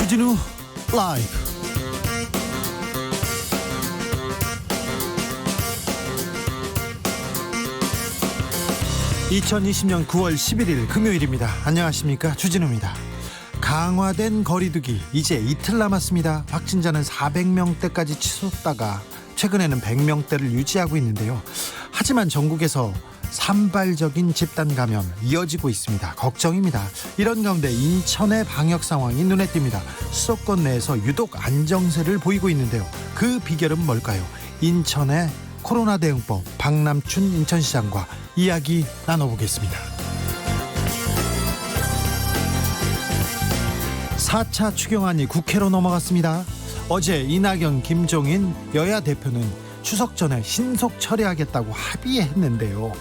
주진우 라이브. 2020년 9월 11일 금요일입니다. 안녕하십니까, 주진우입니다. 강화된 거리두기 이제 이틀 남았습니다. 확진자는 400명대까지 치솟다가 최근에는 100명대를 유지하고 있는데요. 하지만 전국에서 산발적인 집단 감염 이어지고 있습니다. 걱정입니다. 이런 가운데 인천의 방역 상황이 눈에 띕니다. 수도권 내에서 유독 안정세를 보이고 있는데요. 그 비결은 뭘까요? 인천의 코로나 대응법, 박남춘 인천시장과 이야기 나눠보겠습니다. 4차 추경안이 국회로 넘어갔습니다. 어제 이낙연, 김종인 여야 대표는 추석 전에 신속 처리하겠다고 합의했는데요.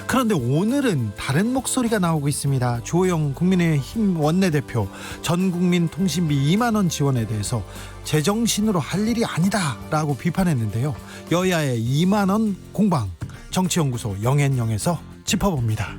그런데 오늘은 다른 목소리가 나오고 있습니다. 주호영 국민의힘 원내대표 전국민 통신비 2만 원 지원에 대해서 제정신으로 할 일이 아니다라고 비판했는데요. 여야의 2만 원 공방, 정치연구소 영앤영에서 짚어봅니다.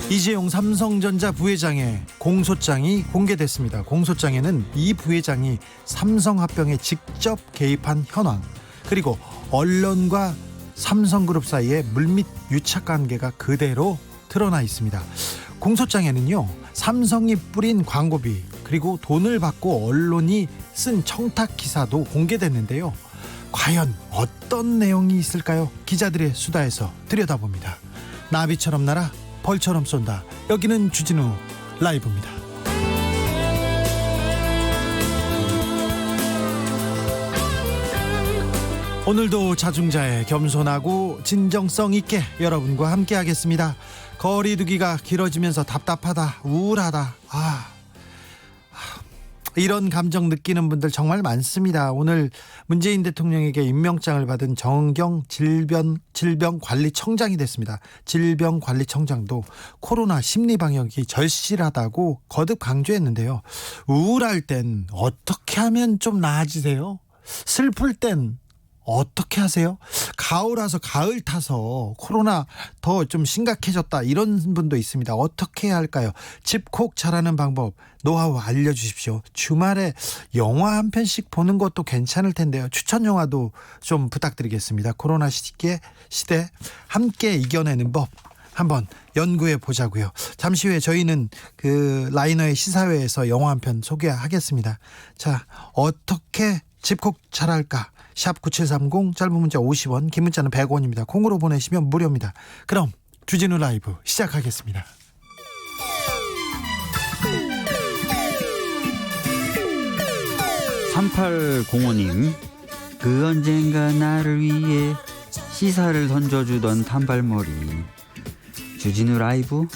이재용 삼성전자 부회장의 공소장이 공개됐습니다. 공소장에는 이 부회장이 삼성 합병에 직접 개입한 현황, 그리고 언론과 삼성그룹 사이의 물밑 유착 관계가 그대로 드러나 있습니다. 공소장에는요, 삼성이 뿌린 광고비, 그리고 돈을 받고 언론이 쓴 청탁 기사도 공개됐는데요. 과연 어떤 내용이 있을까요? 기자들의 수다에서 들여다봅니다. 나비처럼 날아 벌처럼 쏜다. 여기는 주진우 라이브입니다. 오늘도 자중자애, 겸손하고 진정성 있게 여러분과 함께 하겠습니다. 거리두기가 길어지면서 답답하다, 우울하다, 이런 감정 느끼는 분들 정말 많습니다. 오늘 문재인 대통령에게 임명장을 받은 정경 질병관리청장이 됐습니다. 질병관리청장도 코로나 심리 방역이 절실하다고 거듭 강조했는데요. 우울할 땐 어떻게 하면 좀 나아지세요? 슬플 땐 어떻게 하세요? 가을 와서 가을 타서 코로나 더 좀 심각해졌다, 이런 분도 있습니다. 어떻게 해야 할까요? 집콕 잘하는 방법, 노하우 알려주십시오. 주말에 영화 한 편씩 보는 것도 괜찮을 텐데요. 추천 영화도 좀 부탁드리겠습니다. 코로나 시대 함께 이겨내는 법 한번 연구해 보자고요. 잠시 후에 저희는 그 라이너의 시사회에서 영화 한 편 소개하겠습니다. 자, 어떻게 집콕 잘할까? 샵 9730, 짧은 문자 50원, 긴 문자는 100원입니다. 콩으로 보내시면 무료입니다. 그럼 주진우 라이브 시작하겠습니다. (3805님) 그 언젠가 나를 위해 시사를 던져주던 단발머리 주진우 라이브.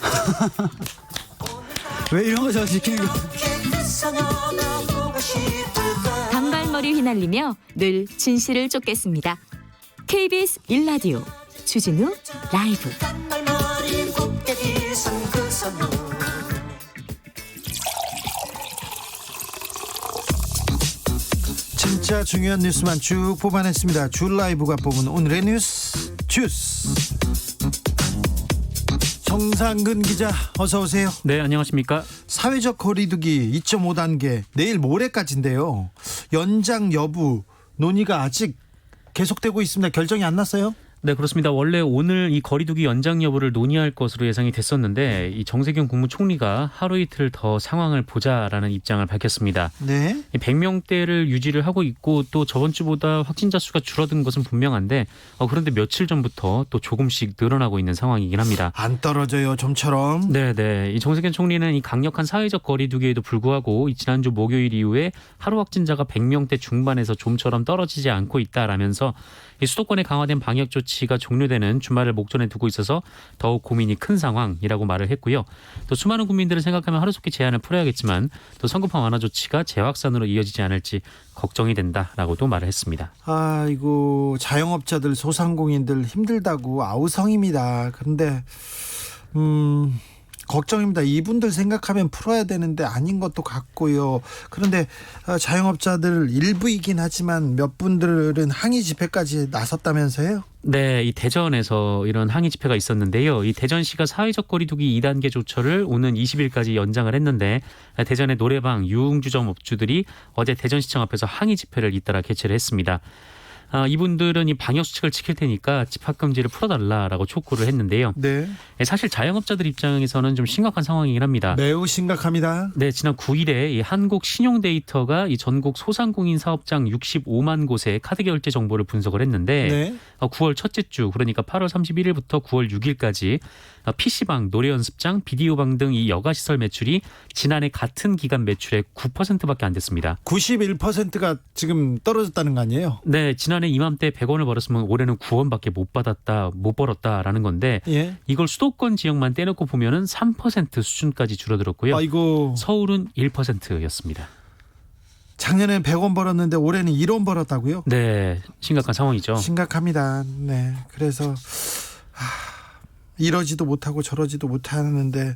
왜 이런 거 저 시키는 거. 단발머리 휘날리며 늘 진실을 쫓겠습니다. KBS 1라디오 주진우 라이브. 진짜 중요한 뉴스만 쭉 뽑아냈습니다. 주 라이브가 뽑은 오늘의 뉴스 주스. 정상근 기자, 어서 오세요. 네, 안녕하십니까. 사회적 거리두기 2.5단계 내일 모레까지인데요. 연장 여부 논의가 아직 계속되고 있습니다. 결정이 안 났어요? 네, 그렇습니다. 원래 오늘 이 거리두기 연장 여부를 논의할 것으로 예상이 됐었는데 이 정세균 국무총리가 하루 이틀 더 상황을 보자라는 입장을 밝혔습니다. 네. 100명대를 유지를 하고 있고 또 저번 주보다 확진자 수가 줄어든 것은 분명한데 그런데 며칠 전부터 또 조금씩 늘어나고 있는 상황이긴 합니다. 안 떨어져요, 좀처럼. 네. 이 정세균 총리는 이 강력한 사회적 거리두기에도 불구하고 이 지난주 목요일 이후에 하루 확진자가 100명대 중반에서 좀처럼 떨어지지 않고 있다라면서 이 수도권의 강화된 방역 조치가 종료되는 주말을 목전에 두고 있어서 더욱 고민이 큰 상황이라고 말을 했고요. 또 수많은 국민들을 생각하면 하루속히 제한을 풀어야겠지만 또 성급한 완화 조치가 재확산으로 이어지지 않을지 걱정이 된다라고도 말을 했습니다. 아이고, 자영업자들, 소상공인들 힘들다고 아우성입니다. 그런데 걱정입니다. 이분들 생각하면 풀어야 되는데 아닌 것도 같고요. 그런데 자영업자들 일부이긴 하지만 몇 분들은 항의 집회까지 나섰다면서요? 네, 이 대전에서 이런 항의 집회가 있었는데요. 이 대전시가 사회적 거리두기 2단계 조처를 오는 20일까지 연장을 했는데 대전의 노래방, 유흥주점 업주들이 어제 대전시청 앞에서 항의 집회를 잇따라 개최를 했습니다. 이분들은 이 방역 수칙을 지킬 테니까 집합금지를 풀어달라라고 촉구를 했는데요. 네. 사실 자영업자들 입장에서는 좀 심각한 상황이긴 합니다. 매우 심각합니다. 네, 지난 9일에 이 한국 신용데이터가 이 전국 소상공인 사업장 65만 곳의 카드 결제 정보를 분석을 했는데 네. 9월 첫째 주 그러니까 8월 31일부터 9월 6일까지 PC방, 노래연습장, 비디오방 등 이 여가시설 매출이 지난해 같은 기간 매출의 9%밖에 안 됐습니다. 91%가 지금 떨어졌다는 거 아니에요? 네, 지난해 이맘때 100원을 벌었으면 올해는 9원밖에 못 벌었다라는 건데 예. 이걸 수도권 지역만 떼놓고 보면은 3% 수준까지 줄어들었고요. 아이고. 서울은 1%였습니다. 작년에 100원 벌었는데 올해는 1원 벌었다고요? 네, 심각한 상황이죠. 심각합니다. 네. 그래서 이러지도 못하고 저러지도 못하는데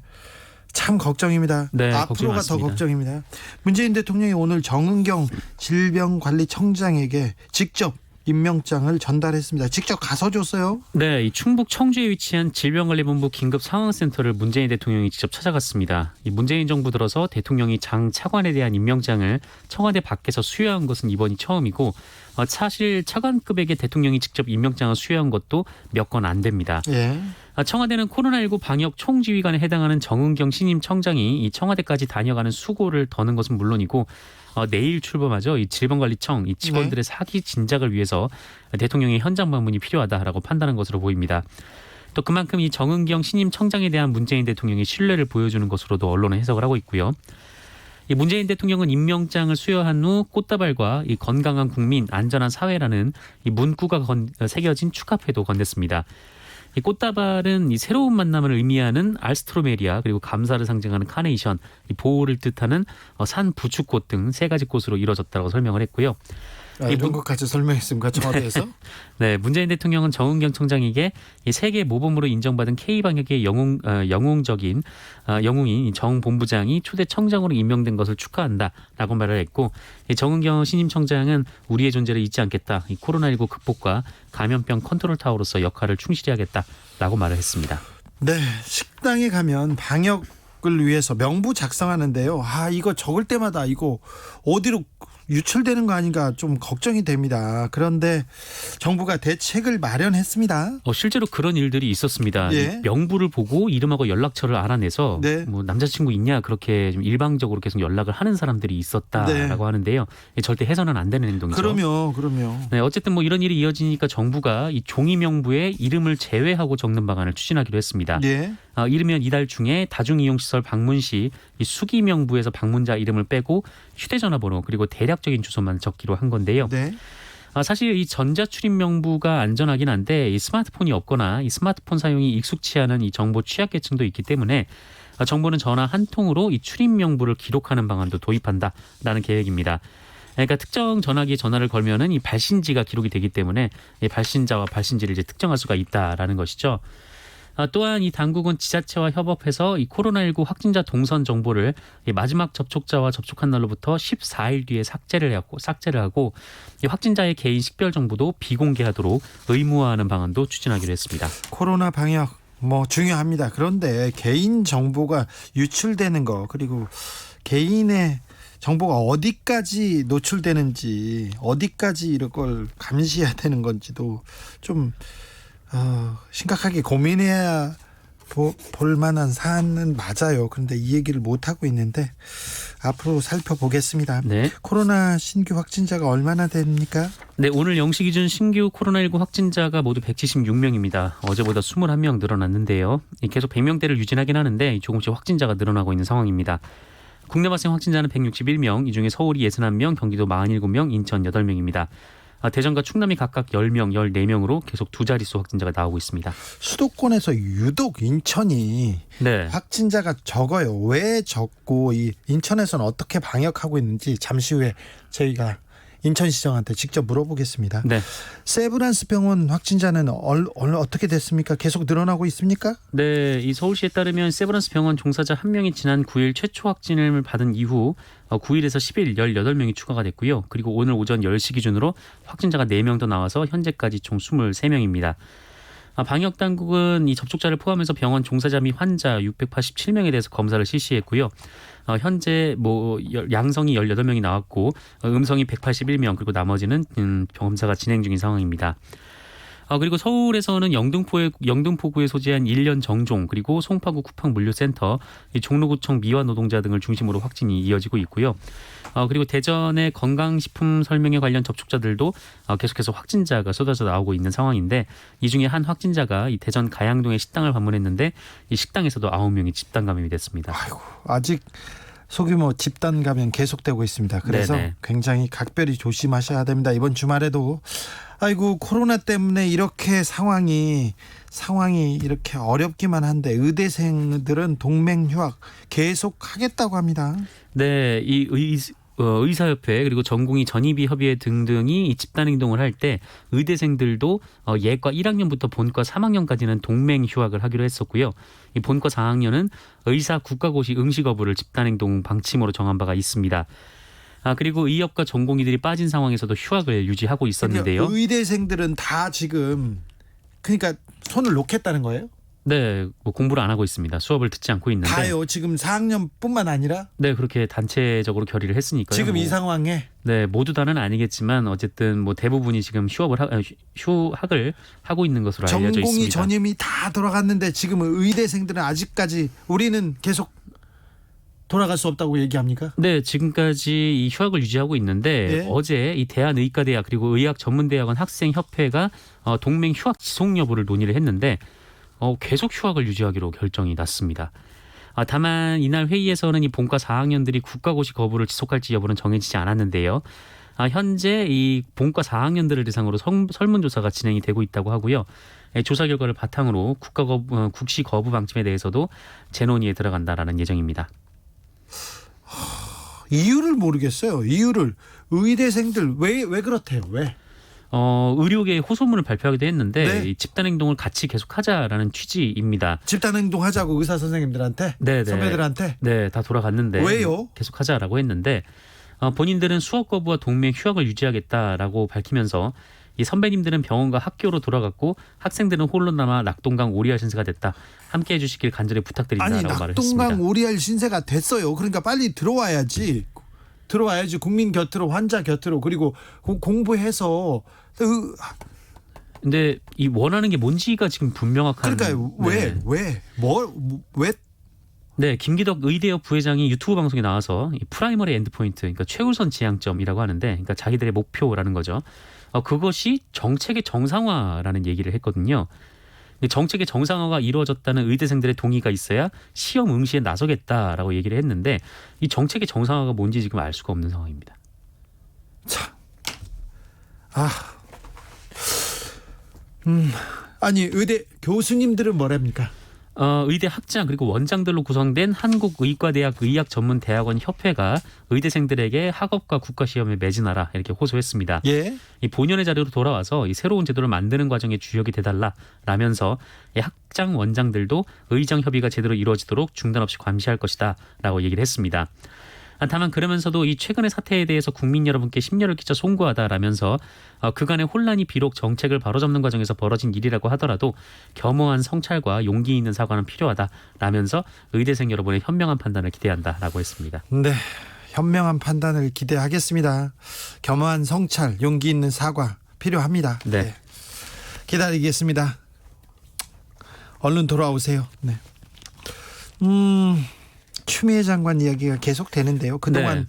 참 걱정입니다. 네, 걱정이 앞으로가 더 많습니다. 걱정입니다. 문재인 대통령이 오늘 정은경 질병관리청장에게 직접 임명장을 전달했습니다. 직접 가서 줬어요? 네, 이 충북 청주에 위치한 질병관리본부 긴급상황센터를 문재인 대통령이 직접 찾아갔습니다. 이 문재인 정부 들어서 대통령이 장 차관에 대한 임명장을 청와대 밖에서 수여한 것은 이번이 처음이고 사실 차관급에게 대통령이 직접 임명장을 수여한 것도 몇 건 안 됩니다. 예. 청와대는 코로나19 방역 총지휘관에 해당하는 정은경 신임 청장이 이 청와대까지 다녀가는 수고를 더는 것은 물론이고 내일 출범하죠. 이 질병관리청 이 직원들의 사기 진작을 위해서 대통령의 현장 방문이 필요하다라고 판단한 것으로 보입니다. 또 그만큼 이 정은경 신임 청장에 대한 문재인 대통령의 신뢰를 보여주는 것으로도 언론은 해석을 하고 있고요. 이 문재인 대통령은 임명장을 수여한 후 꽃다발과 이 건강한 국민, 안전한 사회라는 이 문구가 새겨진 축하패도 건넸습니다. 이 꽃다발은 이 새로운 만남을 의미하는 알스트로메리아 그리고 감사를 상징하는 카네이션, 이 보호를 뜻하는 산 부축꽃 등 세 가지 꽃으로 이루어졌다고 설명을 했고요. 이런 것까지 설명했습니까? 청와대에서? 네, 문재인 대통령은 정은경 청장에게 이 세계 모범으로 인정받은 K방역의 영웅인 정 본부장이 초대 청장으로 임명된 것을 축하한다라고 말을 했고 이 정은경 신임 청장은 우리의 존재를 잊지 않겠다. 이 코로나19 극복과 감염병 컨트롤 타워로서 역할을 충실히 하겠다라고 말을 했습니다. 네, 식당에 가면 방역을 위해서 명부 작성하는데요. 이거 적을 때마다 이거 어디로 유출되는 거 아닌가 좀 걱정이 됩니다. 그런데 정부가 대책을 마련했습니다. 실제로 그런 일들이 있었습니다. 예. 이 명부를 보고 이름하고 연락처를 알아내서 네. 뭐 남자친구 있냐 그렇게 좀 일방적으로 계속 연락을 하는 사람들이 있었다라고 네. 하는데요. 절대 해서는 안 되는 행동이죠. 그럼요. 네, 어쨌든 뭐 이런 일이 이어지니까 정부가 이 종이 명부에 이름을 제외하고 적는 방안을 추진하기로 했습니다. 예. 이르면 이달 중에 다중이용시설 방문 시 이 수기 명부에서 방문자 이름을 빼고 휴대전화번호 그리고 대략적인 주소만 적기로 한 건데요. 네. 사실 이 전자출입 명부가 안전하긴 한데 이 스마트폰이 없거나 이 스마트폰 사용이 익숙치 않은 이 정보 취약계층도 있기 때문에 정부는 전화 한 통으로 이 출입 명부를 기록하는 방안도 도입한다라는 계획입니다. 그러니까 특정 전화기에 전화를 걸면은 이 발신지가 기록이 되기 때문에 이 발신자와 발신지를 이제 특정할 수가 있다라는 것이죠. 또한 이 당국은 지자체와 협업해서 이 코로나19 확진자 동선 정보를 이 마지막 접촉자와 접촉한 날로부터 14일 뒤에 삭제를 하고 이 확진자의 개인 식별 정보도 비공개하도록 의무화하는 방안도 추진하기로 했습니다. 코로나 방역 중요합니다. 그런데 개인 정보가 유출되는 거 그리고 개인의 정보가 어디까지 노출되는지 어디까지 이런 걸 감시해야 되는 건지도 좀 심각하게 고민해야 볼 만한 사안은 맞아요. 그런데 이 얘기를 못하고 있는데 앞으로 살펴보겠습니다. 네. 코로나 신규 확진자가 얼마나 됩니까? 네, 오늘 0시 기준 신규 코로나19 확진자가 모두 176명입니다. 어제보다 21명 늘어났는데요. 계속 100명대를 유지하긴 하는데 조금씩 확진자가 늘어나고 있는 상황입니다. 국내 발생 확진자는 161명, 이 중에 서울이 61명, 경기도 47명, 인천 8명입니다. 대전과 충남이 각각 10명, 14명으로 계속 두 자릿수 확진자가 나오고 있습니다. 수도권에서 유독 인천이 네. 확진자가 적어요. 왜 적고 이 인천에서는 어떻게 방역하고 있는지 잠시 후에 저희가 인천시장한테 직접 물어보겠습니다. 네. 세브란스 병원 확진자는 어떻게 됐습니까? 계속 늘어나고 있습니까? 네, 이 서울시에 따르면 세브란스 병원 종사자 1명이 지난 9일 최초 확진을 받은 이후 9일에서 10일 18명이 추가가 됐고요. 그리고 오늘 오전 10시 기준으로 확진자가 4명 더 나와서 현재까지 총 23명입니다. 방역 당국은 이 접촉자를 포함해서 병원 종사자 및 환자 687명에 대해서 검사를 실시했고요. 현재 양성이 18명이 나왔고 음성이 181명, 그리고 나머지는 검사가 진행 중인 상황입니다. 그리고 서울에서는 영등포구에 소재한 1년 정종, 그리고 송파구 쿠팡물류센터, 종로구청 미화 노동자 등을 중심으로 확진이 이어지고 있고요. 그리고 대전의 건강식품 설명회 관련 접촉자들도 계속해서 확진자가 쏟아져 나오고 있는 상황인데, 이 중에 한 확진자가 이 대전 가양동의 식당을 방문했는데 이 식당에서도 9명이 집단 감염이 됐습니다. 아이고, 아직 소규모 집단 감염 계속되고 있습니다. 그래서 네네. 굉장히 각별히 조심하셔야 됩니다. 이번 주말에도 아이고, 코로나 때문에 이렇게 상황이 이렇게 어렵기만 한데 의대생들은 동맹 휴학 계속 하겠다고 합니다. 네, 이 의사협회 그리고 전공의 전입의 협의회 등등이 이 집단행동을 할 때 의대생들도 예과 1학년부터 본과 3학년까지는 동맹 휴학을 하기로 했었고요. 이 본과 4학년은 의사 국가고시 응시 거부를 집단행동 방침으로 정한 바가 있습니다. 그리고 의협과 전공의들이 빠진 상황에서도 휴학을 유지하고 있었는데요. 의대생들은 다 지금 그러니까 손을 놓겠다는 거예요? 네, 공부를 안 하고 있습니다. 수업을 듣지 않고 있는데. 다요. 지금 4학년뿐만 아니라 네, 그렇게 단체적으로 결의를 했으니까요. 지금 이 상황에 네, 모두 다는 아니겠지만 어쨌든 대부분이 지금 휴학을 하고 있는 것으로 알려져 있습니다. 전공의 전임이 다 돌아갔는데 지금 의대생들은 아직까지 우리는 계속 돌아갈 수 없다고 얘기합니까? 네, 지금까지 이 휴학을 유지하고 있는데 예? 어제 이 대한의과대학 그리고 의학전문대학원 학생협회가 동맹 휴학 지속 여부를 논의를 했는데 계속 휴학을 유지하기로 결정이 났습니다. 다만 이날 회의에서는 이 본과 4학년들이 국가고시 거부를 지속할지 여부는 정해지지 않았는데요. 현재 이 본과 4학년들을 대상으로 설문조사가 진행이 되고 있다고 하고요. 조사 결과를 바탕으로 국시 거부 방침에 대해서도 재논의에 들어간다라는 예정입니다. 이유를 모르겠어요. 이유를 의대생들 왜 그렇대요? 왜? 의료계에 호소문을 발표하기도 했는데 네. 이 집단행동을 같이 계속하자라는 취지입니다. 집단행동하자고 의사 선생님들한테, 네네. 선배들한테. 네, 다 돌아갔는데 왜요? 계속하자라고 했는데 본인들은 수업 거부와 동맹 휴학을 유지하겠다라고 밝히면서 이 선배님들은 병원과 학교로 돌아갔고 학생들은 홀로 남아 낙동강 오리알 신세가 됐다. 함께해 주시길 간절히 부탁드린다라고 아니, 말을 했습니다. 낙동강 오리알 신세가 됐어요. 그러니까 빨리 들어와야지 국민 곁으로, 환자 곁으로. 그리고 공부해서 근데 이 원하는 게 뭔지가 지금 불명확한. 그러니까 왜 네, 김기덕 의대협 부회장이 유튜브 방송에 나와서 이 프라이머리 엔드포인트, 그러니까 최우선 지향점이라고 하는데, 그러니까 자기들의 목표라는 거죠. 그것이 정책의 정상화라는 얘기를 했거든요. 정책의 정상화가 이루어졌다는 의대생들의 동의가 있어야 시험 응시에 나서겠다라고 얘기를 했는데, 이 정책의 정상화가 뭔지 지금 알 수가 없는 상황입니다. 아니, 의대 교수님들은 뭐랍니까? 의대 학장 그리고 원장들로 구성된 한국의과대학 의학전문대학원 협회가 의대생들에게 학업과 국가시험에 매진하라 이렇게 호소했습니다. 예. 이 본연의 자리로 돌아와서 이 새로운 제도를 만드는 과정에 주역이 돼달라라면서 이 학장 원장들도 의정 협의가 제대로 이루어지도록 중단 없이 감시할 것이다라고 얘기를 했습니다. 다만 그러면서도 이 최근의 사태에 대해서 국민 여러분께 심려를 끼쳐 송구하다라면서 그간의 혼란이 비록 정책을 바로잡는 과정에서 벌어진 일이라고 하더라도 겸허한 성찰과 용기 있는 사과는 필요하다라면서 의대생 여러분의 현명한 판단을 기대한다라고 했습니다. 네, 현명한 판단을 기대하겠습니다. 겸허한 성찰, 용기 있는 사과 필요합니다. 네. 기다리겠습니다. 얼른 돌아오세요. 네. 추미애 장관 이야기가 계속 되는데요. 그동안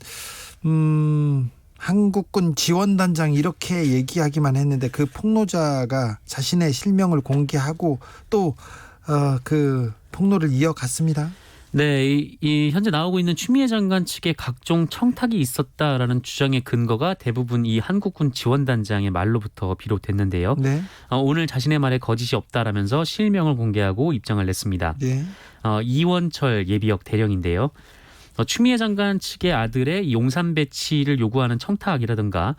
한국군 지원단장 이렇게 얘기하기만 했는데 그 폭로자가 자신의 실명을 공개하고 또 그 폭로를 이어갔습니다. 네, 이 현재 나오고 있는 추미애 장관 측의 각종 청탁이 있었다라는 주장의 근거가 대부분 이 한국군 지원단장의 말로부터 비롯됐는데요. 네. 오늘 자신의 말에 거짓이 없다라면서 실명을 공개하고 입장을 냈습니다. 네. 이원철 예비역 대령인데요. 추미애 장관 측의 아들의 용산 배치를 요구하는 청탁이라든가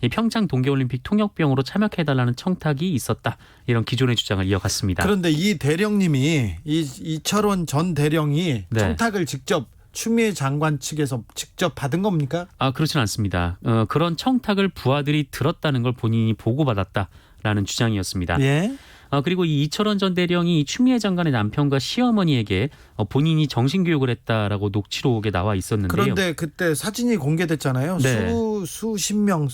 이 평창 동계올림픽 통역병으로 참여해달라는 청탁이 있었다. 이런 기존의 주장을 이어갔습니다. 그런데 이 대령님이 이철원 전 대령이 네. 청탁을 직접 추미애 장관 측에서 직접 받은 겁니까? 그렇지는 않습니다. 그런 청탁을 부하들이 들었다는 걸 본인이 보고받았다라는 주장이었습니다. 예. 그리고 이 이철원 전 대령이 추미애 장관의 남편과 시어머니에게 본인이 정신교육을 했다라고 녹취록에 나와 있었는데요. 그런데 그때 사진이 공개됐잖아요. 네. 수십 명,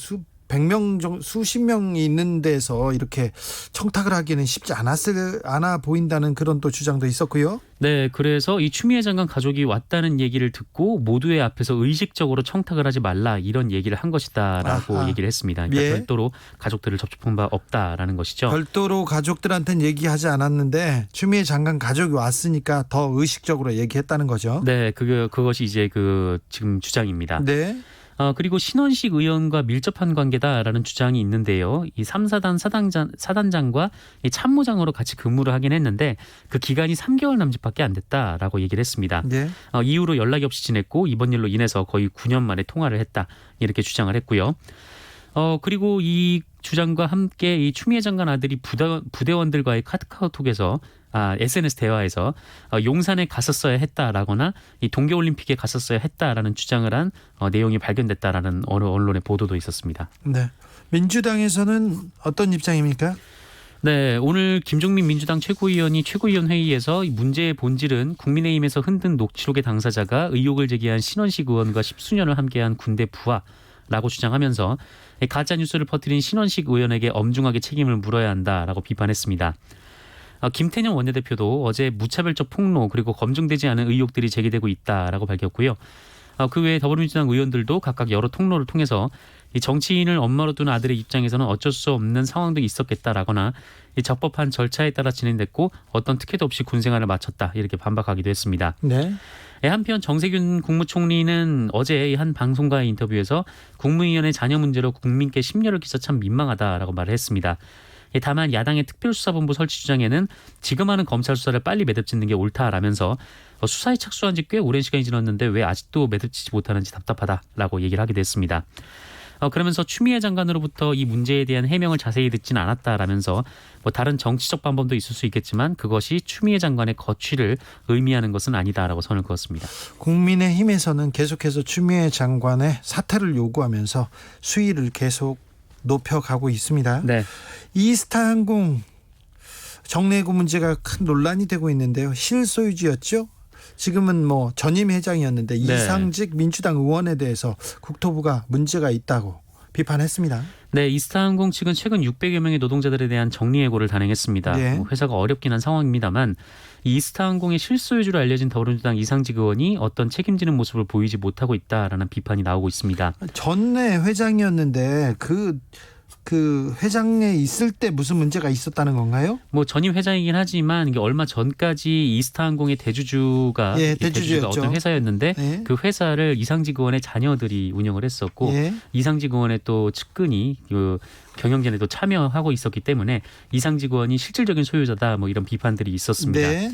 수십 명이 있는 데서 이렇게 청탁을 하기는 쉽지 않아 보인다는 그런 또 주장도 있었고요. 네, 그래서 이 추미애 장관 가족이 왔다는 얘기를 듣고 모두의 앞에서 의식적으로 청탁을 하지 말라 이런 얘기를 한 것이다라고 아하. 얘기를 했습니다. 그러니까 예. 별도로 가족들을 접촉한 바 없다라는 것이죠. 별도로 가족들한테는 얘기하지 않았는데 추미애 장관 가족이 왔으니까 더 의식적으로 얘기했다는 거죠. 네, 그것이 이제 지금 주장입니다. 네. 그리고 신원식 의원과 밀접한 관계다라는 주장이 있는데요. 이 3사단 사단장과 이 참모장으로 같이 근무를 하긴 했는데 그 기간이 3개월 남짓밖에 안 됐다라고 얘기를 했습니다. 네. 이후로 연락이 없이 지냈고 이번 일로 인해서 거의 9년 만에 통화를 했다 이렇게 주장을 했고요. 그리고 이 주장과 함께 이 추미애 장관 아들이 부대원들과의 카카오톡에서 SNS 대화에서 용산에 갔었어야 했다라거나 이 동계올림픽에 갔었어야 했다라는 주장을 한 내용이 발견됐다라는 언론의 보도도 있었습니다. 네. 민주당에서는 어떤 입장입니까? 네, 오늘 김종민 민주당 최고위원이 최고위원 회의에서 이 문제의 본질은 국민의힘에서 흔든 녹취록의 당사자가 의혹을 제기한 신원식 의원과 10수년을 함께한 군대 부하라고 주장하면서 가짜 뉴스를 퍼뜨린 신원식 의원에게 엄중하게 책임을 물어야 한다라고 비판했습니다. 김태년 원내대표도 어제 무차별적 폭로 그리고 검증되지 않은 의혹들이 제기되고 있다라고 밝혔고요. 그 외에 더불어민주당 의원들도 각각 여러 통로를 통해서 이 정치인을 엄마로 두는 아들의 입장에서는 어쩔 수 없는 상황도 있었겠다라거나 이 적법한 절차에 따라 진행됐고 어떤 특혜도 없이 군생활을 마쳤다 이렇게 반박하기도 했습니다. 네. 한편 정세균 국무총리는 어제 한 방송과의 인터뷰에서 국무위원회 자녀 문제로 국민께 심려를 끼쳐 참 민망하다라고 말을 했습니다. 다만 야당의 특별수사본부 설치 주장에는 지금 하는 검찰 수사를 빨리 매듭짓는 게 옳다라면서 수사에 착수한 지 꽤 오랜 시간이 지났는데 왜 아직도 매듭짓지 못하는지 답답하다라고 얘기를 하기도 했습니다. 그러면서 추미애 장관으로부터 이 문제에 대한 해명을 자세히 듣진 않았다라면서 다른 정치적 방법도 있을 수 있겠지만 그것이 추미애 장관의 거취를 의미하는 것은 아니다라고 선을 그었습니다. 국민의힘에서는 계속해서 추미애 장관의 사퇴를 요구하면서 수위를 계속 높여가고 있습니다. 네. 이스타항공 정례구 문제가 큰 논란이 되고 있는데요. 실소유주였죠. 지금은 전임 회장이었는데 네. 이상직 민주당 의원에 대해서 국토부가 문제가 있다고 비판했습니다. 네, 이스타항공 측은 최근 600여 명의 노동자들에 대한 정리해고를 단행했습니다. 네. 회사가 어렵긴 한 상황입니다만 이 이스타항공의 실소유주로 알려진 더불어민주당 이상직 의원이 어떤 책임지는 모습을 보이지 못하고 있다라는 비판이 나오고 있습니다. 전에 회장이었는데 그 회장에 있을 때 무슨 문제가 있었다는 건가요? 전임 회장이긴 하지만 이게 얼마 전까지 이스타항공의 대주주가 대주주였죠. 어떤 회사였는데 네. 그 회사를 이상직 의원의 자녀들이 운영을 했었고 예. 이상직 의원의 또 측근이 경영진에도 참여하고 있었기 때문에 이상직 의원이 실질적인 소유자다 이런 비판들이 있었습니다. 네.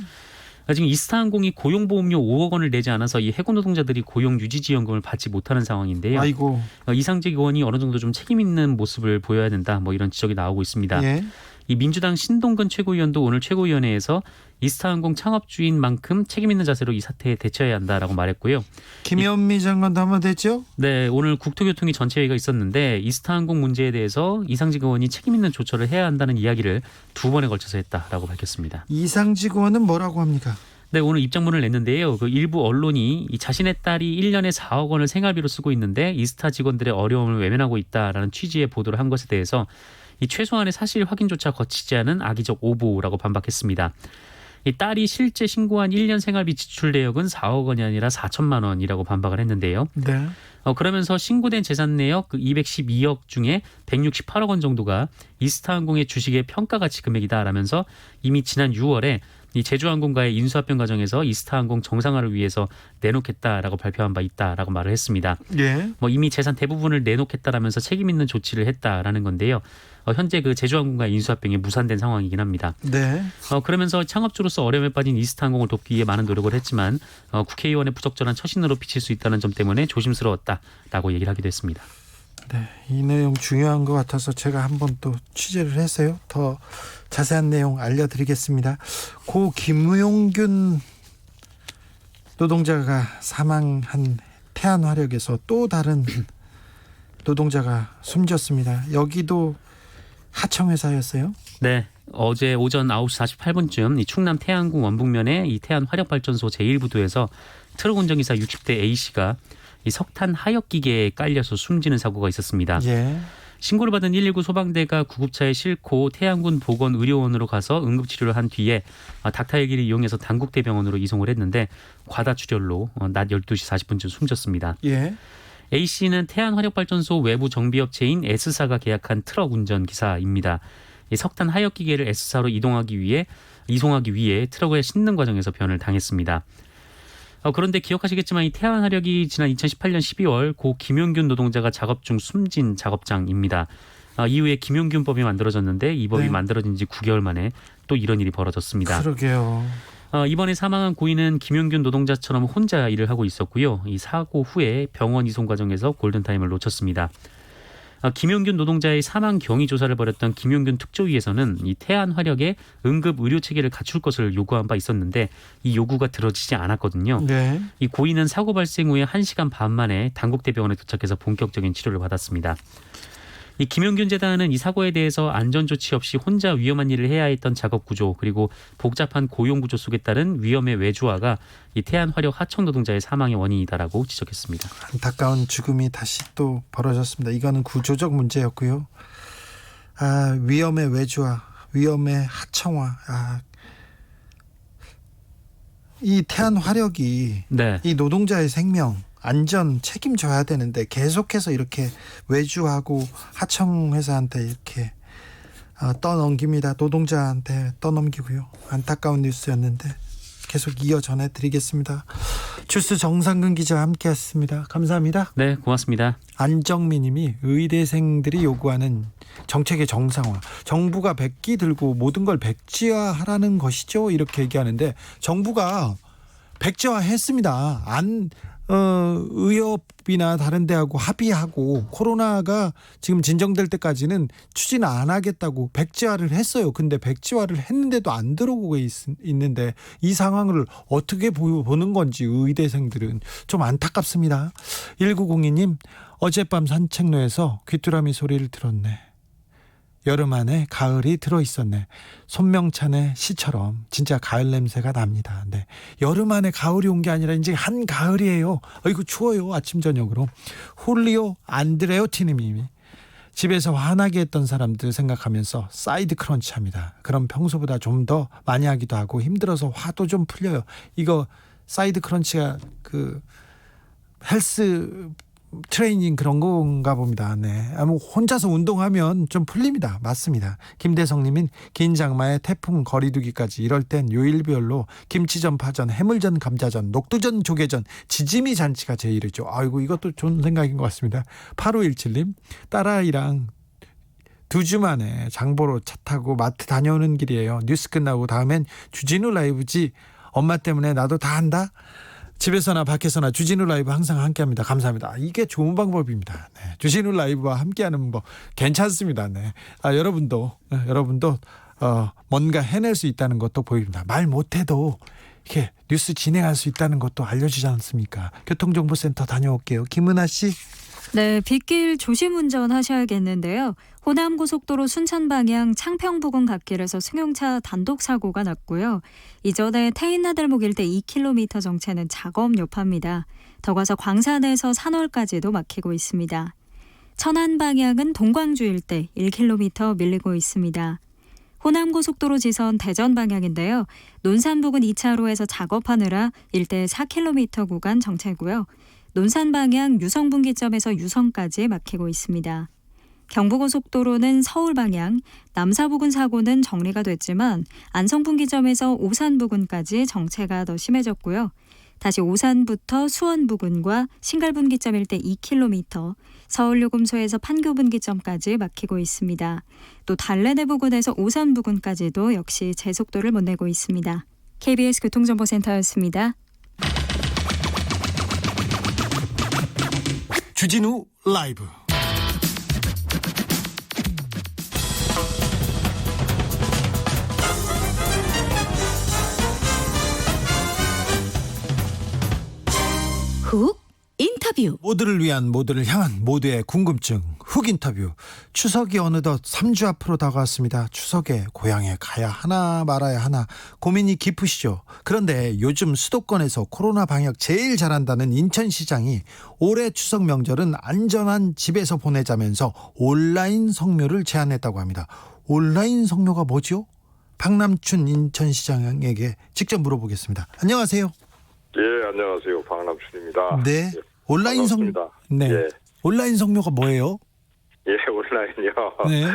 지금 이스타항공이 고용보험료 5억 원을 내지 않아서 이 해고 노동자들이 고용 유지지원금을 받지 못하는 상황인데요. 아이고. 이상직 의원이 어느 정도 좀 책임 있는 모습을 보여야 된다. 이런 지적이 나오고 있습니다. 예. 이 민주당 신동근 최고위원도 오늘 최고위원회에서 이스타항공 창업주인 만큼 책임 있는 자세로 이 사태에 대처해야 한다라고 말했고요. 김현미 장관도 한번 됐죠? 네, 오늘 국토교통위 전체회의가 있었는데 이스타항공 문제에 대해서 이상직 의원이 책임 있는 조처를 해야 한다는 이야기를 2번에 걸쳐서 했다라고 밝혔습니다. 이상직 의원은 뭐라고 합니까? 네, 오늘 입장문을 냈는데요. 일부 언론이 자신의 딸이 1년에 4억 원을 생활비로 쓰고 있는데 이스타 직원들의 어려움을 외면하고 있다라는 취지의 보도를 한 것에 대해서 이 최소한의 사실 확인조차 거치지 않은 악의적 오보라고 반박했습니다. 이 딸이 실제 신고한 1년 생활비 지출 내역은 4억 원이 아니라 4천만 원이라고 반박을 했는데요. 네. 그러면서 신고된 재산 내역 212억 중에 168억 원 정도가 이스타항공의 주식의 평가가치 금액이다라면서 이미 지난 6월에 이 제주항공과의 인수합병 과정에서 이스타항공 정상화를 위해서 내놓겠다라고 발표한 바 있다라고 말을 했습니다. 예. 이미 재산 대부분을 내놓겠다라면서 책임 있는 조치를 했다라는 건데요. 현재 그 제주항공과의 인수합병이 무산된 상황이긴 합니다. 네. 그러면서 창업주로서 어려움에 빠진 이스타항공을 돕기 위해 많은 노력을 했지만 국회의원의 부적절한 처신으로 비칠 수 있다는 점 때문에 조심스러웠다라고 얘기를 하기도 했습니다. 네, 이 내용 중요한 것 같아서 제가 한번 또 취재를 했어요. 더 자세한 내용 알려드리겠습니다. 고 김용균 노동자가 사망한 태안화력에서 또 다른 노동자가 숨졌습니다. 여기도 하청회사였어요? 네. 어제 오전 9시 48분쯤 이 충남 태안군 원북면의 이 태안화력발전소 제1부두에서 트럭 운전기사 60대 A씨가 이 석탄 하역 기계에 깔려서 숨지는 사고가 있었습니다. 예. 신고를 받은 119 소방대가 구급차에 싣고 태안군 보건의료원으로 가서 응급치료를 한 뒤에 닥터 헬기를 이용해서 단국대병원으로 이송을 했는데 과다출혈로 낮 12시 40분쯤 숨졌습니다. 예. A씨는 태안화력발전소 외부 정비업체인 S사가 계약한 트럭 운전기사입니다. 이 석탄 하역 기계를 S사로 이송하기 위해 트럭에 싣는 과정에서 변을 당했습니다. 그런데 기억하시겠지만 이 태안화력이 지난 2018년 12월 고 김용균 노동자가 작업 중 숨진 작업장입니다. 이후에 김용균법이 만들어졌는데 이 법이 네. 만들어진 지 9개월 만에 또 이런 일이 벌어졌습니다. 그러게요. 이번에 사망한 고인은 김용균 노동자처럼 혼자 일을 하고 있었고요. 이 사고 후에 병원 이송 과정에서 골든타임을 놓쳤습니다. 김용균 노동자의 사망 경위 조사를 벌였던 김용균 특조위에서는 이 태안화력에 응급 의료 체계를 갖출 것을 요구한 바 있었는데 이 요구가 들어지지 않았거든요. 네. 이 고인은 사고 발생 후에 1시간 반 만에 단국대병원에 도착해서 본격적인 치료를 받았습니다. 이 김용균 재단은 이 사고에 대해서 안전조치 없이 혼자 위험한 일을 해야 했던 작업 구조 그리고 복잡한 고용 구조 속에 따른 위험의 외주화가 이 태안화력 하청 노동자의 사망의 원인이다라고 지적했습니다. 안타까운 죽음이 다시 또 벌어졌습니다. 이거는 구조적 문제였고요. 위험의 외주화, 위험의 하청화. 이 태안화력이 네. 이 노동자의 생명, 안전 책임져야 되는데 계속해서 이렇게 외주하고 하청회사한테 이렇게 떠넘깁니다. 노동자한테 떠넘기고요. 안타까운 뉴스였는데 계속 이어 전해드리겠습니다. 주스 정상근 기자와 함께했습니다. 감사합니다. 네, 고맙습니다. 안정미 님이 의대생들이 요구하는 정책의 정상화. 정부가 백기 들고 모든 걸 백지화하라는 것이죠. 이렇게 얘기하는데 정부가 백지화했습니다. 의협이나 다른 데하고 합의하고 코로나가 지금 진정될 때까지는 추진 안 하겠다고 백지화를 했어요. 근데 백지화를 했는데도 안 들어오고 있는데 이 상황을 어떻게 보는 건지 의대생들은 좀 안타깝습니다. 1902님 어젯밤 산책로에서 귀뚜라미 소리를 들었네. 여름 안에 가을이 들어있었네. 손명찬의 시처럼 진짜 가을 냄새가 납니다. 네. 여름 안에 가을이 온 게 아니라 이제 한가을이에요. 아이고 추워요. 아침 저녁으로. 홀리오 안드레오티님이 집에서 화나게 했던 사람들 생각하면서 사이드 크런치 합니다. 그럼 평소보다 좀 더 많이 하기도 하고 힘들어서 화도 좀 풀려요. 이거 사이드 크런치가 그 헬스 트레이닝 그런 건가 봅니다. 네. 혼자서 운동하면 좀 풀립니다. 맞습니다. 김대성님은 긴 장마에 태풍 거리두기까지 이럴 땐 요일별로 김치전, 파전, 해물전, 감자전, 녹두전, 조개전, 지짐이 잔치가 제일이죠. 아이고 이것도 좋은 생각인 것 같습니다. 8517님 딸아이랑 2주 만에 장보러 차 타고 마트 다녀오는 길이에요. 뉴스 끝나고 다음엔 주진우 라이브지. 엄마 때문에 나도 다 한다. 집에서나 밖에서나 주진우 라이브 항상 함께합니다. 감사합니다. 이게 좋은 방법입니다. 네. 주진우 라이브와 함께하는 법 괜찮습니다. 네. 여러분도 뭔가 해낼 수 있다는 것도 보입니다. 말 못해도 이렇게 뉴스 진행할 수 있다는 것도 알려주지 않습니까? 교통정보센터 다녀올게요. 김은아 씨. 네, 빗길 조심 운전하셔야겠는데요. 호남고속도로 순천 방향 창평 부근 갓길에서 승용차 단독 사고가 났고요. 이전에 태인나들목 일대 2km 정체는 작업 여파입니다. 더 가서 광산에서 산월까지도 막히고 있습니다. 천안 방향은 동광주 일대 1km 밀리고 있습니다. 호남고속도로 지선 대전 방향인데요. 논산 부근 2차로에서 작업하느라 일대 4km 구간 정체고요. 논산 방향 유성분기점에서 유성까지 막히고 있습니다. 경부고속도로는 서울 방향 남사 부근 사고는 정리가 됐지만 안성분기점에서 오산 부근까지 정체가 더 심해졌고요. 다시 오산부터 수원 부근과 신갈분기점 일대 2km, 서울요금소에서 판교분기점까지 막히고 있습니다. 또 달래내 부근에서 오산 부근까지도 역시 제속도를 못 내고 있습니다. KBS 교통정보센터였습니다. 주진우 라이브 훅 인터뷰. 모두를 위한, 모두를 향한, 모두의 궁금증 훅 인터뷰. 추석이 어느덧 3주 앞으로 다가왔습니다. 추석에 고향에 가야 하나 말아야 하나 고민이 깊으시죠. 그런데 요즘 수도권에서 코로나 방역 제일 잘한다는 인천시장이 올해 추석 명절은 안전한 집에서 보내자면서 온라인 성묘를 제안했다고 합니다. 온라인 성묘가 뭐죠? 박남춘 인천시장에게 직접 물어보겠습니다. 안녕하세요. 예, 안녕하세요. 박남춘입니다. 네. 예, 온라인 반갑습니다. 네. 예. 온라인 성묘가 뭐예요? 예, 온라인요. 네.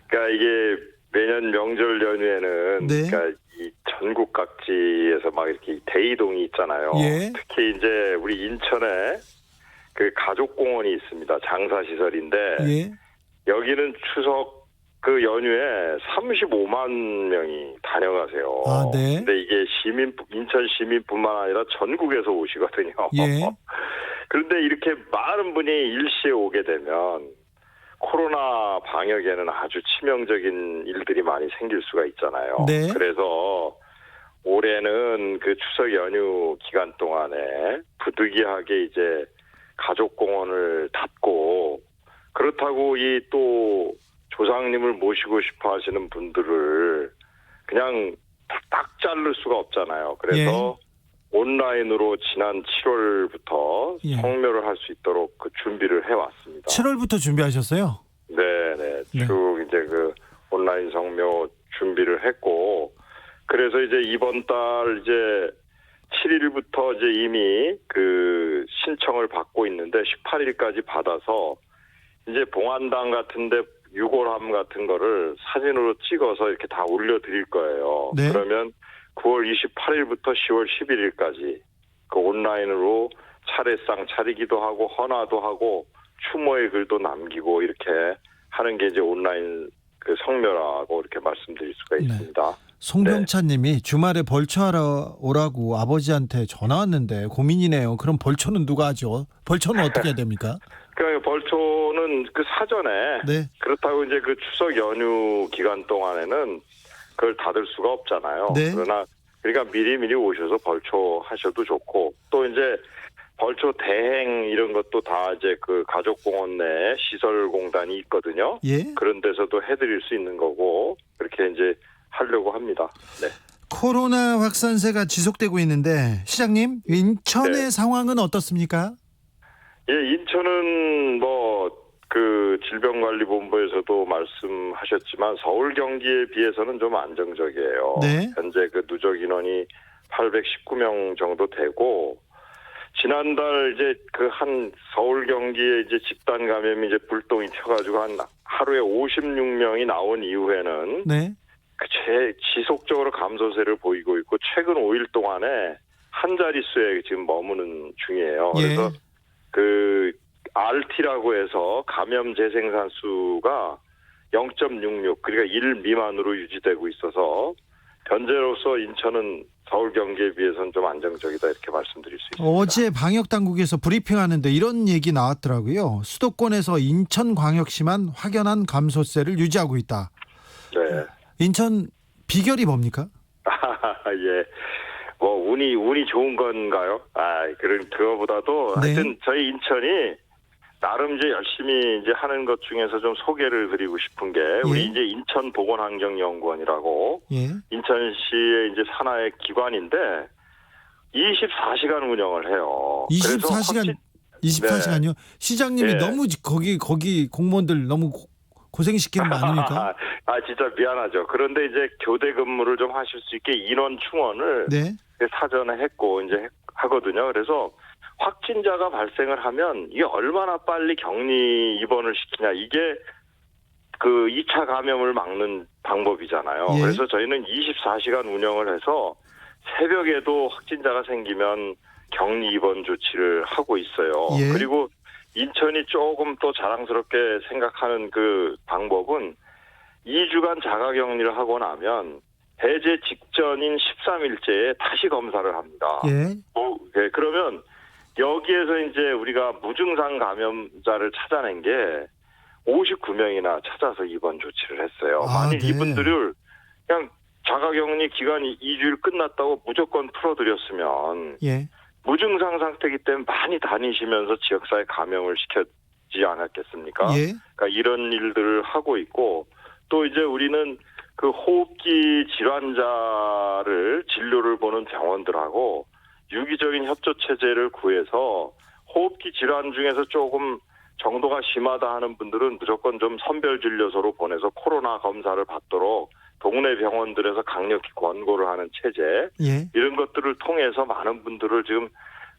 그러니까 이게 매년 명절 연휴에는 네. 그러니까 이 전국 각지에서 막 이렇게 대이동이 있잖아요. 예. 특히 이제 우리 인천에 그 가족공원이 있습니다. 장사시설인데 예. 여기는 추석 그 연휴에 35만 명이 다녀가세요. 아, 네. 근데 이게 인천 시민뿐만 아니라 전국에서 오시거든요. 예. 그런데 이렇게 많은 분이 일시에 오게 되면 코로나 방역에는 아주 치명적인 일들이 많이 생길 수가 있잖아요. 네. 그래서 올해는 그 추석 연휴 기간 동안에 부득이하게 이제 가족공원을 닫고, 그렇다고 이 또 조상님을 모시고 싶어 하시는 분들을 그냥 딱 자를 수가 없잖아요. 그래서 온라인으로 지난 7월부터 예. 성묘를 할 수 있도록 그 준비를 해왔습니다. 7월부터 준비하셨어요? 네네. 네. 쭉 이제 그 온라인 성묘 준비를 했고, 그래서 이제 이번 달 이제 7일부터 이제 이미 그 신청을 받고 있는데 18일까지 받아서 이제 봉안당 같은데 유골함 같은 거를 사진으로 찍어서 이렇게 다 올려드릴 거예요. 네. 그러면 9월 28일부터 10월 11일까지 그 온라인으로 차례상 차리기도 하고 헌화도 하고 추모의 글도 남기고 이렇게 하는 게 이제 온라인 그 성묘라고 이렇게 말씀드릴 수가 네. 있습니다. 송병찬님이 주말에 벌초하러 오라고 아버지한테 전화 왔는데 고민이네요. 그럼 벌초는 누가 하죠? 벌초는 어떻게 해야 됩니까? 그러니까 벌초는 그 사전에 네. 그렇다고 이제 그 추석 연휴 기간 동안에는 그걸 닫을 수가 없잖아요. 네. 그러나 그러니까 미리 오셔서 벌초 하셔도 좋고, 또 이제 벌초 대행 이런 것도 다 이제 그 가족공원 내에 시설공단이 있거든요. 예. 그런 데서도 해드릴 수 있는 거고 그렇게 이제 하려고 합니다. 네. 코로나 확산세가 지속되고 있는데 시장님, 인천의 네. 상황은 어떻습니까? 예, 인천은 뭐 그 질병관리본부에서도 말씀하셨지만 서울 경기에 비해서는 좀 안정적이에요. 네. 현재 그 누적 인원이 819명 정도 되고, 지난달 이제 그 한 서울 경기에 이제 집단 감염이 이제 불똥이 튀어가지고 한 하루에 56명이 나온 이후에는 네. 그 지속적으로 감소세를 보이고 있고, 최근 5일 동안에 한 자릿수에 지금 머무는 중이에요. 예. 그래서 그 RT라고 해서 감염 재생산 수가 0.66, 그러니까 1 미만으로 유지되고 있어서 현재로서 인천은 서울 경기에 비해서는 좀 안정적이다 이렇게 말씀드릴 수 있습니다. 어제 방역 당국에서 브리핑하는데 이런 얘기 나왔더라고요. 수도권에서 인천광역시만 확연한 감소세를 유지하고 있다. 네. 인천 비결이 뭡니까? 예. 뭐 운이 좋은 건가요? 그거보다도 네. 하여튼 저희 인천이 나름 이제 열심히 이제 하는 것 중에서 좀 소개를 드리고 싶은 게, 우리 이제 인천보건환경연구원이라고 예. 인천시의 이제 산하의 기관인데 24시간 운영을 해요. 24시간 24시간요? 시장님이 네. 너무 거기 공무원들 너무 고생시키는 거 아닙니까? 진짜 미안하죠. 그런데 이제 교대 근무를 좀 하실 수 있게 인원 충원을 네. 사전에 했고 이제 하거든요. 그래서 확진자가 발생을 하면 이게 얼마나 빨리 격리 입원을 시키냐, 이게 그 2차 감염을 막는 방법이잖아요. 예. 그래서 저희는 24시간 운영을 해서 새벽에도 확진자가 생기면 격리 입원 조치를 하고 있어요. 예. 그리고 인천이 조금 또 자랑스럽게 생각하는 그 방법은 2주간 자가격리를 하고 나면 해제 직전인 13일째에 다시 검사를 합니다. 예. 네, 그러면 여기에서 이제 우리가 무증상 감염자를 찾아낸 게 59명이나 찾아서 입원 조치를 했어요. 만일 네. 이분들을 그냥 자가격리 기간이 2주일 끝났다고 무조건 풀어드렸으면 예. 무증상 상태이기 때문에 많이 다니시면서 지역사회 감염을 시켰지 않았겠습니까? 예. 그러니까 이런 일들을 하고 있고 또 이제 우리는 그 호흡기 질환자를 진료를 보는 병원들하고 유기적인 협조 체제를 구해서 호흡기 질환 중에서 조금 정도가 심하다 하는 분들은 무조건 좀 선별 진료소로 보내서 코로나 검사를 받도록 동네 병원들에서 강력히 권고를 하는 체제 예. 이런 것들을 통해서 많은 분들을 지금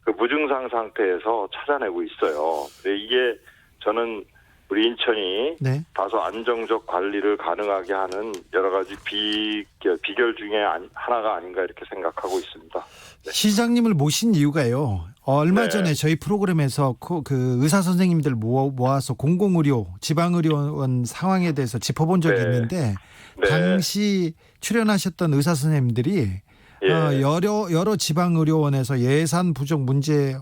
그 무증상 상태에서 찾아내고 있어요. 근데 이게 저는 우리 인천이 네. 다소 안정적 관리를 가능하게 하는 여러 가지 비결 중에 하나가 아닌가 이렇게 생각하고 있습니다. 네. 시장님을 모신 이유가요. 얼마 네. 전에 저희 프로그램에서 그 의사 선생님들 모아서 공공의료, 지방의료원 상황에 대해서 짚어본 적이 네. 있는데 네. 당시 출연하셨던 의사 선생님들이 예. 여러 지방의료원에서 예산 부족 문제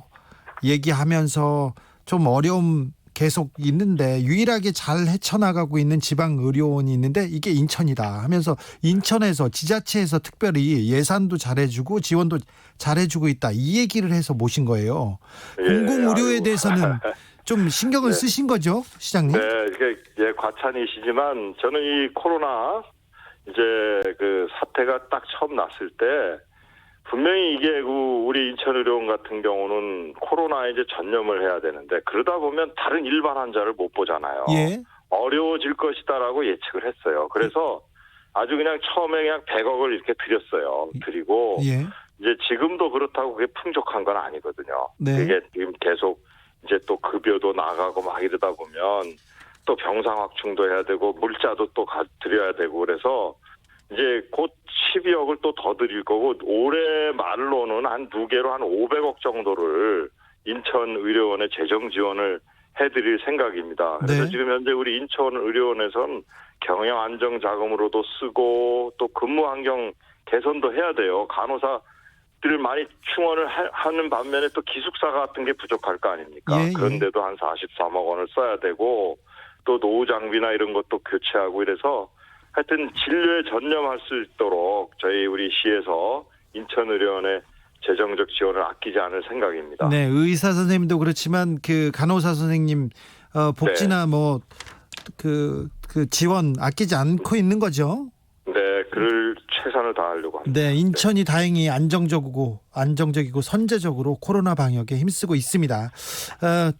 얘기하면서 좀 어려움 계속 있는데 유일하게 잘 헤쳐나가고 있는 지방의료원이 있는데 이게 인천이다 하면서 인천에서 지자체에서 특별히 예산도 잘해주고 지원도 잘해주고 있다 이 얘기를 해서 모신 거예요. 예, 공공의료에 아이고. 대해서는 좀 신경을 네. 쓰신 거죠, 시장님? 네, 이게 예, 과찬이시지만 저는 이 코로나 이제 그 사태가 딱 처음 났을 때 분명히 이게 우리 인천의료원 같은 경우는 코로나에 이제 전념을 해야 되는데 그러다 보면 다른 일반 환자를 못 보잖아요. 예. 어려워질 것이다라고 예측을 했어요. 그래서 아주 그냥 처음에 그냥 100억을 이렇게 드렸어요. 드리고 예. 이제 지금도 그렇다고 그게 풍족한 건 아니거든요. 네. 이게 지금 계속 이제 또 급여도 나가고 막 이러다 보면 또 병상 확충도 해야 되고 물자도 또 드려야 되고 그래서 이제 곧 12억을 또 더 드릴 거고 올해 말로는 한 2개로 한 500억 정도를 인천의료원에 재정 지원을 해드릴 생각입니다. 그래서 네. 지금 현재 우리 인천의료원에서는 경영 안정 자금으로도 쓰고 또 근무 환경 개선도 해야 돼요. 간호사들을 많이 충원을 하는 반면에 또 기숙사 같은 게 부족할 거 아닙니까? 예, 예. 그런데도 한 43억 원을 써야 되고 또 노후 장비나 이런 것도 교체하고 이래서 하여튼 진료에 전념할 수 있도록 저희 우리 시에서 인천의료원에 재정적 지원을 아끼지 않을 생각입니다. 네, 의사 선생님도 그렇지만 그 간호사 선생님 복지나 뭐 그 지원 아끼지 않고 있는 거죠. 네, 그럴 최선을 다하려고 합니다. 네, 인천이 다행히 안정적이고 선제적으로 코로나 방역에 힘쓰고 있습니다.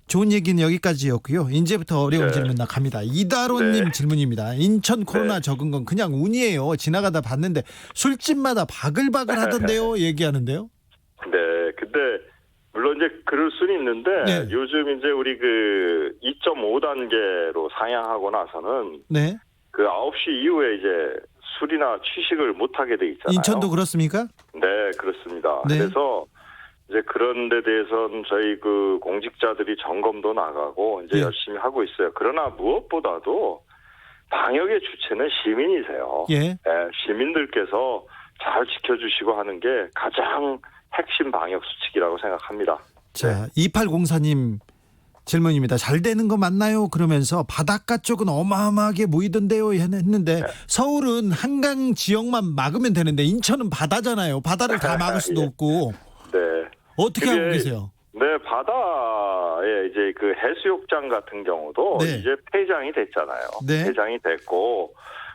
좋은 얘기는 여기까지였고요. 이제부터 어려운 네. 질문 나갑니다. 이다로님 네. 질문입니다. 인천 코로나 적은 건 그냥 운이에요. 지나가다 봤는데 술집마다 바글바글 하던데요. 얘기하는데요. 네, 근데 물론 이제 그럴 수는 있는데 네. 요즘 이제 우리 그 2.5단계로 상향하고 나서는 네, 그 9시 이후에 이제 술이나 취식을 못 하게 돼 있잖아요. 인천도 그렇습니까? 네, 그렇습니다. 네. 그래서 이제 그런 데 대해서는 저희 그 공직자들이 점검도 나가고 이제 예. 열심히 하고 있어요. 그러나 무엇보다도 방역의 주체는 시민이세요. 예. 네, 시민들께서 잘 지켜주시고 하는 게 가장 핵심 방역 수칙이라고 생각합니다. 자, 2804님 질문입니다. 잘 되는 거 맞나요? 그러면서 바닷가 쪽은 어마어마하게 모이던데요 했는데 서울은 한강 지역만 막으면 되는데 인천은 바다잖아요. 바다를 다 막을 수도 예. 없고 네. 어떻게 그게- 하고 계세요? 네, 바다에 이제 그 해수욕장 같은 경우도 네. 이제 폐장이 됐잖아요. 네. 폐장이 됐고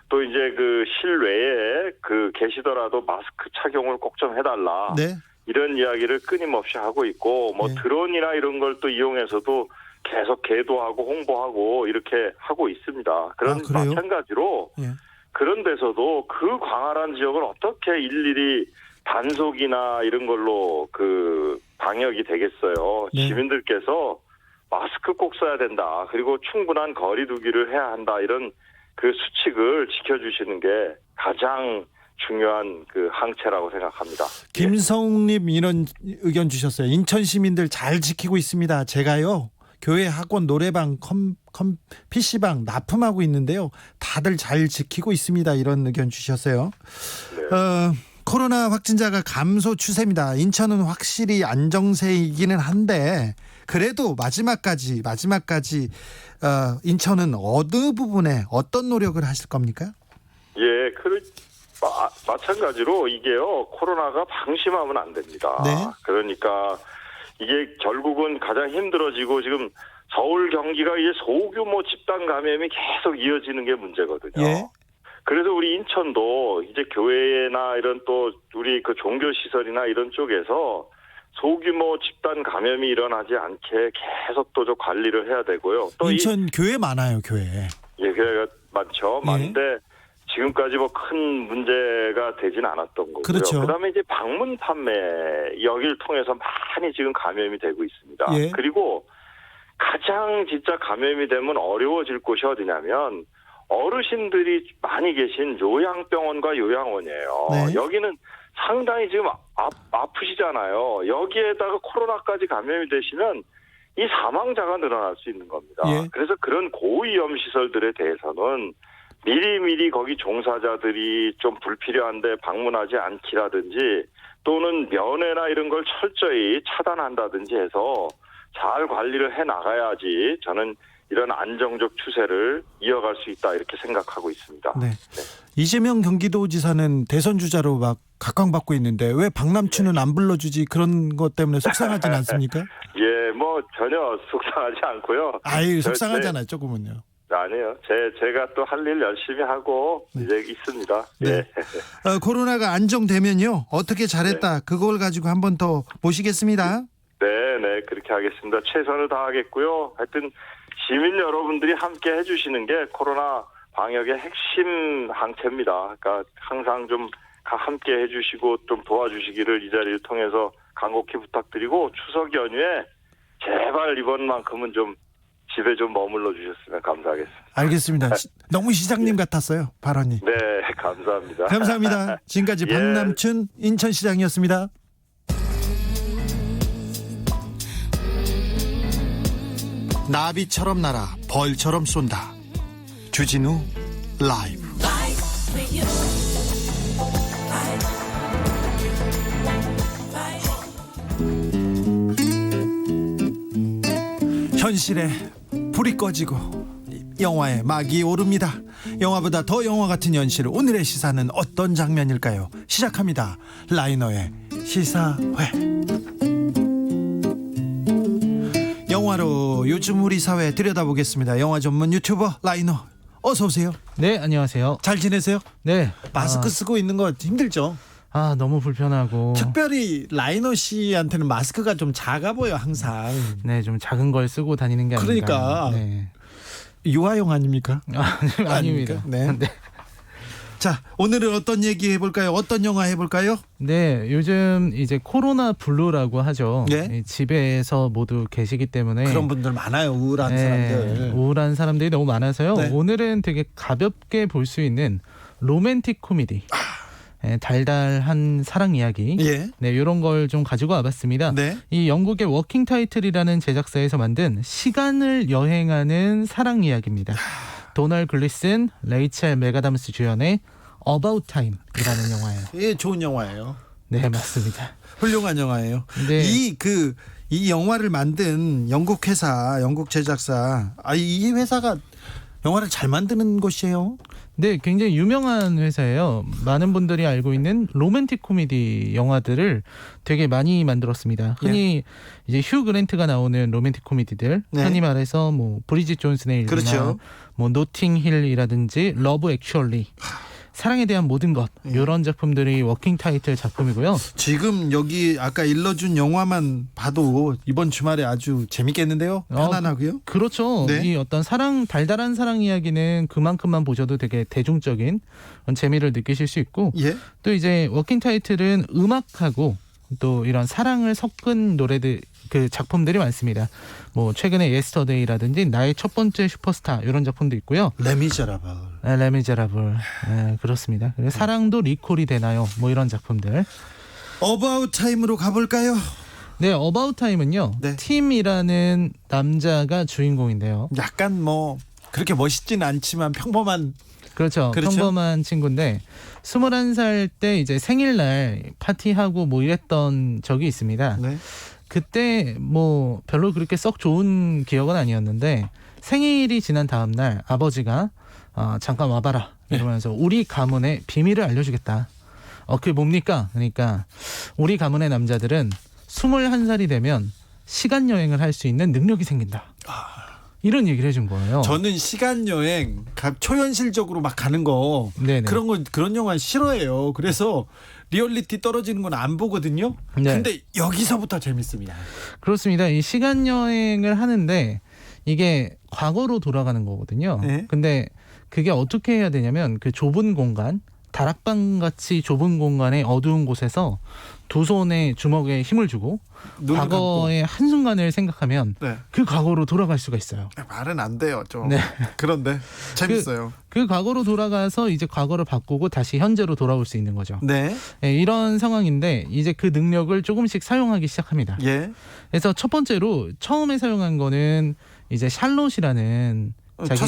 또 이제 그 실외에 그 계시더라도 마스크 착용을 꼭 좀 해달라. 네. 이런 이야기를 끊임없이 하고 있고 뭐 네. 드론이나 이런 걸 또 이용해서도 계속 계도하고 홍보하고 이렇게 하고 있습니다. 그런 아, 그래요? 마찬가지로 예. 그런 데서도 그 광활한 지역을 어떻게 일일이 단속이나 이런 걸로 그 방역이 되겠어요. 네. 시민들께서 마스크 꼭 써야 된다. 그리고 충분한 거리 두기를 해야 한다. 이런 그 수칙을 지켜주시는 게 가장 중요한 그 항체라고 생각합니다. 김성님 이런 의견 주셨어요. 인천 시민들 잘 지키고 있습니다. 제가요. 교회, 학원, 노래방, PC방 납품하고 있는데요. 다들 잘 지키고 있습니다. 이런 의견 주셨어요. 네. 코로나 확진자가 감소 추세입니다. 인천은 확실히 안정세이기는 한데 그래도 마지막까지 인천은 어느 부분에 어떤 노력을 하실 겁니까? 예, 마찬가지로 이게요, 코로나가 방심하면 안 됩니다. 네. 그러니까 이게 결국은 가장 힘들어지고 지금 서울 경기가 이제 소규모 집단 감염이 계속 이어지는 게 문제거든요. 예. 그래서 우리 인천도 이제 교회나 이런 또 우리 그 종교 시설이나 이런 쪽에서 소규모 집단 감염이 일어나지 않게 계속 또 관리를 해야 되고요. 또 인천 교회 많아요, 교회. 예, 교회가 많죠. 예. 많은데 지금까지 뭐 큰 문제가 되진 않았던 거고요. 그렇죠. 그다음에 이제 방문 판매 여기를 통해서 많이 지금 감염이 되고 있습니다. 예. 그리고 가장 진짜 감염이 되면 어려워질 곳이 어디냐면 어르신들이 많이 계신 요양병원과 요양원이에요. 네. 여기는 상당히 지금 아프시잖아요. 여기에다가 코로나까지 감염이 되시면 이 사망자가 늘어날 수 있는 겁니다. 예. 그래서 그런 고위험 시설들에 대해서는 미리미리 거기 종사자들이 좀 불필요한데 방문하지 않기라든지 또는 면회나 이런 걸 철저히 차단한다든지 해서 잘 관리를 해 나가야지 저는 이런 안정적 추세를 이어갈 수 있다 이렇게 생각하고 있습니다. 네. 이재명 경기도지사는 대선 주자로 막 각광받고 있는데 왜 박남춘은 안 불러주지 그런 것 때문에 속상하진 않습니까? 예, 뭐 전혀 속상하지 않고요. 아유 속상하잖아요 조금은요. 아니에요. 제가 또 할 일 열심히 하고 이제 있습니다. 네. 예. 코로나가 안정되면요 어떻게 잘했다 그걸 가지고 한 번 더 모시겠습니다. 네, 그렇게 하겠습니다. 최선을 다하겠고요. 하여튼 시민 여러분들이 함께 해주시는 게 코로나 방역의 핵심 항체입니다. 그러니까 항상 좀 함께 해주시고 좀 도와주시기를 이 자리를 통해서 간곡히 부탁드리고 추석 연휴에 제발 이번만큼은 좀 집에 좀 머물러 주셨으면 감사하겠습니다. 알겠습니다. 너무 시장님 같았어요 발언이. 네, 감사합니다. 감사합니다. 지금까지 예. 박남춘 인천시장이었습니다. 나비처럼 날아 벌처럼 쏜다. 주진우 라이브. 현실에 불이 꺼지고 영화에 막이 오릅니다. 영화보다 더 영화 같은 현실, 오늘의 시사는 어떤 장면일까요? 시작합니다. 라이너의 시사회. 영화로 요즘 우리 사회 들여다보겠습니다. 영화 전문 유튜버 라이너 어서 오세요. 네, 안녕하세요. 잘 지내세요? 네. 마스크 쓰고 있는 거 힘들죠? 너무 불편하고. 특별히 라이너 씨한테는 마스크가 좀 작아 보여 항상. 네, 좀 작은 걸 쓰고 다니는 게 아닌가. 그러니까. 네. 유아용 아닙니까? 아닙니다. 네. 자, 오늘은 어떤 얘기 해볼까요? 어떤 영화 해볼까요? 네, 요즘 이제 코로나 블루라고 하죠. 네. 이 집에서 모두 계시기 때문에 그런 분들 많아요. 우울한 사람들. 우울한 사람들이 너무 많아서요. 네. 오늘은 되게 가볍게 볼 수 있는 로맨틱 코미디. 달달한 사랑 이야기. 예. 네, 이런 걸 좀 가지고 와봤습니다. 네. 이 영국의 워킹 타이틀이라는 제작사에서 만든 시간을 여행하는 사랑 이야기입니다. 도널 글리슨, 레이첼 맥아담스 주연의 About Time이라는 영화예요. 예, 좋은 영화예요. 네, 맞습니다. 훌륭한 영화예요. 네. 이 영화를 만든 영국 회사, 영국 제작사, 이 회사가 영화를 잘 만드는 곳이에요. 네, 굉장히 유명한 회사예요. 많은 분들이 알고 있는 로맨틱 코미디 영화들을 되게 많이 만들었습니다. 흔히 이제 휴 그랜트가 나오는 로맨틱 코미디들, 네. 흔히 말해서 뭐 브리짓 존슨의 일이나 그렇죠. 뭐 노팅힐이라든지 러브 액츄얼리, 사랑에 대한 모든 것, 이런 작품들이 워킹 타이틀 작품이고요. 지금 여기 아까 일러준 영화만 봐도 이번 주말에 아주 재밌겠는데요. 편안하고요. 그렇죠. 네. 이 어떤 달달한 사랑 이야기는 그만큼만 보셔도 되게 대중적인 그런 재미를 느끼실 수 있고, 예. 또 이제 워킹 타이틀은 음악하고 또 이런 사랑을 섞은 노래들, 그 작품들이 많습니다. 뭐 최근에 예스터데이라든지 나의 첫 번째 슈퍼스타 이런 작품도 있고요. 레미제라블. 레미제라블. 네, 그렇습니다. 그리고 사랑도 리콜이 되나요? 뭐 이런 작품들. 어바웃 타임으로 가볼까요? 네, 어바웃 타임은요. 네. 팀이라는 남자가 주인공인데요. 약간 뭐 그렇게 멋있진 않지만 평범한. 그렇죠. 평범한 친구인데 21살 때 이제 생일날 파티하고 뭐 이랬던 적이 있습니다. 네. 그때 뭐 별로 그렇게 썩 좋은 기억은 아니었는데 생일이 지난 다음 날 아버지가 잠깐 와봐라 이러면서 우리 가문의 비밀을 알려주겠다. 그게 뭡니까? 그러니까 우리 가문의 남자들은 21살이 되면 시간 여행을 할 수 있는 능력이 생긴다. 이런 얘기를 해준 거예요. 저는 시간 여행 초현실적으로 막 가는 거 네네. 그런 영화 싫어해요. 그래서 리얼리티 떨어지는 건 안 보거든요. 네. 근데 여기서부터 재밌습니다. 그렇습니다. 이 시간 여행을 하는데 이게 과거로 돌아가는 거거든요. 네. 근데 그게 어떻게 해야 되냐면 그 좁은 공간, 다락방 같이 좁은 공간의 어두운 곳에서 두 손에 주먹에 힘을 주고 눈을 과거의 한순간을 생각하면 네. 그 과거로 돌아갈 수가 있어요. 말은 안 돼요. 좀. 네. 그런데 재밌어요. 그 과거로 돌아가서 이제 과거를 바꾸고 다시 현재로 돌아올 수 있는 거죠. 네. 네, 이런 상황인데 이제 그 능력을 조금씩 사용하기 시작합니다. 예. 그래서 첫 번째로 처음에 사용한 거는 이제 샬롯이라는 자기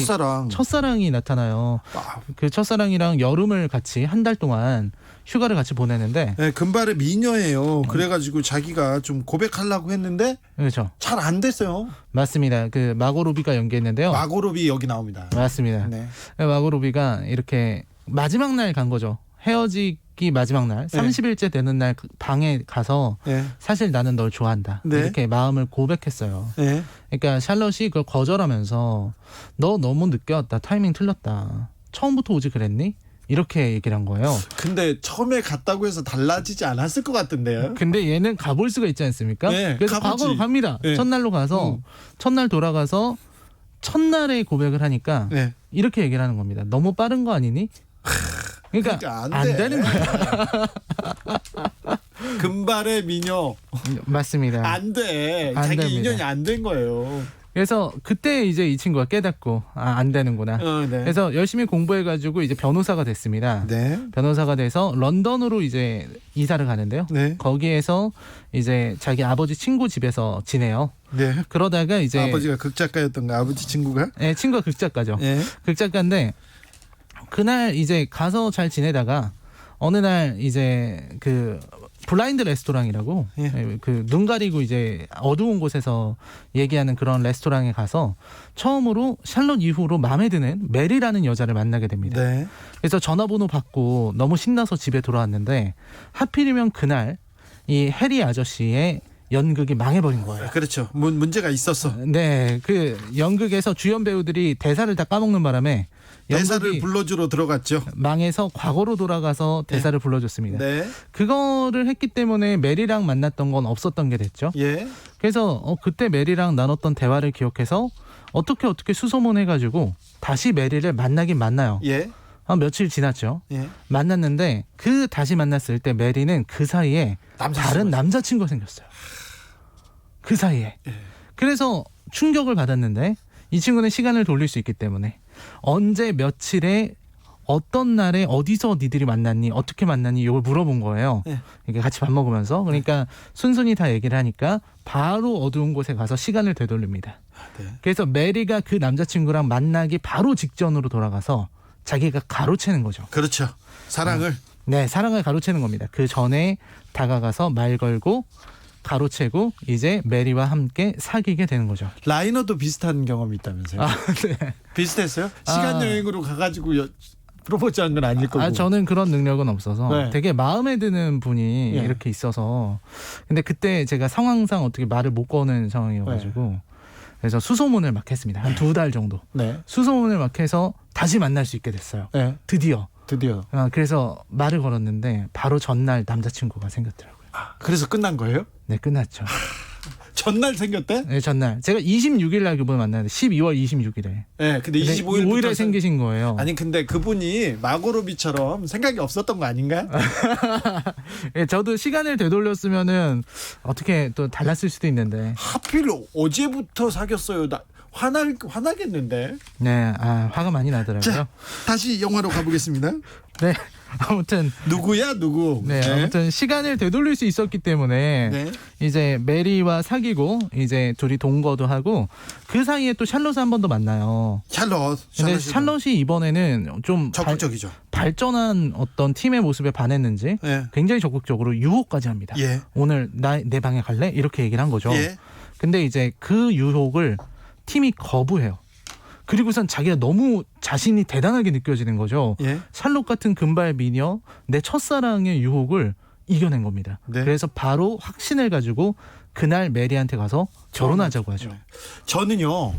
첫사랑이 나타나요. 아, 그 첫사랑이랑 여름을 같이 한 달 동안 휴가를 같이 보내는데 네, 금발의 미녀예요. 그래가지고 자기가 좀 고백하려고 했는데 그렇죠. 잘 안 됐어요. 맞습니다. 그 마고 로비가 연기했는데요. 마고로비 여기 나옵니다. 맞습니다. 네. 마고 로비가 이렇게 마지막 날 간 거죠. 헤어지기 마지막 날, 네. 30일째 되는 날 방에 가서 네. 사실 나는 널 좋아한다. 네. 이렇게 마음을 고백했어요. 네. 그러니까 샬롯이 그걸 거절하면서 너 너무 늦게 왔다. 타이밍 틀렸다. 처음부터 오지 그랬니? 이렇게 얘기를 한 거예요. 근데 처음에 갔다고 해서 달라지지 않았을 것 같은데요. 근데 얘는 가볼 수가 있지 않습니까? 네, 그래서 가보지. 과거로 갑니다. 네. 첫날로 가서 첫날 돌아가서 첫날에 고백을 하니까 네. 이렇게 얘기를 하는 겁니다. 너무 빠른 거 아니니? 그러니까 안 되는 거야. 금발의 미녀 맞습니다. 안 돼. 안 자기 됩니다. 인연이 안 된 거예요. 그래서 그때 이제 이 친구가 깨닫고 안 되는구나. 네. 그래서 열심히 공부해가지고 이제 변호사가 됐습니다. 네. 변호사가 돼서 런던으로 이제 이사를 가는데요. 네. 거기에서 이제 자기 아버지 친구 집에서 지내요. 네. 그러다가 이제 아버지가 극작가였던가 아버지 친구가? 네, 친구가 극작가죠. 네. 극작가인데 그날 이제 가서 잘 지내다가 어느 날 이제 그 블라인드 레스토랑이라고 예. 그 눈 가리고 이제 어두운 곳에서 얘기하는 그런 레스토랑에 가서 처음으로 샬롯 이후로 마음에 드는 메리라는 여자를 만나게 됩니다. 네. 그래서 전화번호 받고 너무 신나서 집에 돌아왔는데 하필이면 그날 이 해리 아저씨의 연극이 망해버린 거예요. 그렇죠. 문제가 있었어. 네, 그 연극에서 주연 배우들이 대사를 다 까먹는 바람에 대사를 연극이 불러주러 들어갔죠. 망해서 과거로 돌아가서 대사를 불러줬습니다. 네. 그거를 했기 때문에 메리랑 만났던 건 없었던 게 됐죠. 예. 그래서 그때 메리랑 나눴던 대화를 기억해서 어떻게 수소문해가지고 다시 메리를 만나긴 만나요. 예. 한 며칠 지났죠. 예. 만났는데 그 다시 만났을 때 메리는 그 사이에 다른 남자친구가 생겼어요. 그 사이에. 예. 그래서 충격을 받았는데 이 친구는 시간을 돌릴 수 있기 때문에 언제 며칠에 어떤 날에 어디서 니들이 만났니 어떻게 만났니 이걸 물어본 거예요. 예. 이게 같이 밥 먹으면서 그러니까 순순히 다 얘기를 하니까 바로 어두운 곳에 가서 시간을 되돌립니다. 네. 그래서 메리가 그 남자친구랑 만나기 바로 직전으로 돌아가서 자기가 가로채는 거죠. 그렇죠. 사랑을. 네, 사랑을 가로채는 겁니다. 그 전에 다가가서 말 걸고 가로채고 이제 메리와 함께 사귀게 되는 거죠. 라이너도 비슷한 경험이 있다면서요? 네. 비슷했어요? 시간 여행으로 가가지고 프로포즈한 건 아닐 거고. 저는 그런 능력은 없어서 네. 되게 마음에 드는 분이 예. 이렇게 있어서 근데 그때 제가 상황상 어떻게 말을 못 거는 상황이어가지고 그래서 수소문을 막 했습니다. 한 2달 정도. 네. 수소문을 막 해서 다시 만날 수 있게 됐어요. 네. 드디어. 드디어. 그래서 말을 걸었는데 바로 전날 남자친구가 생겼더라고요. 그래서 끝난 거예요? 네, 끝났죠. 전날 생겼대? 네, 전날. 제가 26일 날 그분 만났는데 12월 26일에. 네, 근데 25일 5일에 생기신 거예요. 아니 근데 그분이 마고로비처럼 생각이 없었던 거 아닌가? 예, 저도 시간을 되돌렸으면은 어떻게 또 달랐을 수도 있는데. 하필 어제부터 사귀었어요. 나 화나겠는데. 네, 화가 많이 나더라고요. 자, 다시 영화로 가보겠습니다. 네, 아무튼. 누구야 누구? 네, 아무튼 시간을 되돌릴 수 있었기 때문에 네. 이제 메리와 사귀고 이제 둘이 동거도 하고 그 사이에 또 샬롯을 한 번 더 만나요. 샬롯. 근데 샬롯이 이번에는 좀 적극적이죠. 발전한 어떤 팀의 모습에 반했는지 예. 굉장히 적극적으로 유혹까지 합니다. 예. 오늘 내 방에 갈래? 이렇게 얘기를 한 거죠. 예. 근데 이제 그 유혹을 팀이 거부해요. 그리고선 자기가 너무 자신이 대단하게 느껴지는 거죠. 예. 샬롯 같은 금발 미녀, 내 첫사랑의 유혹을 이겨낸 겁니다. 네. 그래서 바로 확신을 가지고 그날 메리한테 가서 결혼하자고 하죠. 네. 저는요,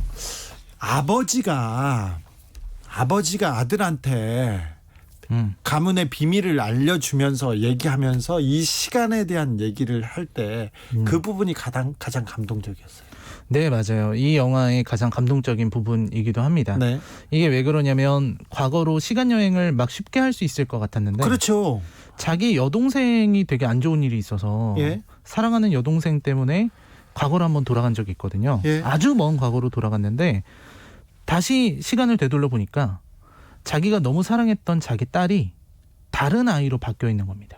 아버지가 아들한테 가문의 비밀을 알려주면서 얘기하면서 이 시간에 대한 얘기를 할 때 그 부분이 가장 감동적이었어요. 네, 맞아요. 이 영화의 가장 감동적인 부분이기도 합니다. 네, 이게 왜 그러냐면 과거로 시간 여행을 막 쉽게 할 수 있을 것 같았는데 그렇죠. 자기 여동생이 되게 안 좋은 일이 있어서 예. 사랑하는 여동생 때문에 과거로 한번 돌아간 적이 있거든요. 예. 아주 먼 과거로 돌아갔는데 다시 시간을 되돌려 보니까 자기가 너무 사랑했던 자기 딸이 다른 아이로 바뀌어 있는 겁니다.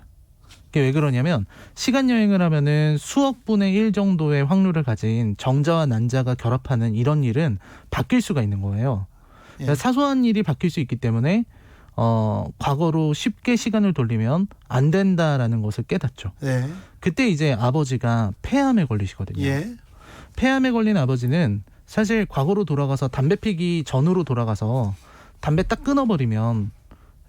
그게 왜 그러냐면 시간 여행을 하면은 수억 분의 1 정도의 확률을 가진 정자와 난자가 결합하는 이런 일은 바뀔 수가 있는 거예요. 그러니까 사소한 일이 바뀔 수 있기 때문에 과거로 쉽게 시간을 돌리면 안 된다라는 것을 깨닫죠. 예. 그때 이제 아버지가 폐암에 걸리시거든요. 예. 폐암에 걸린 아버지는 사실 과거로 돌아가서 담배 피기 전으로 돌아가서 담배 딱 끊어버리면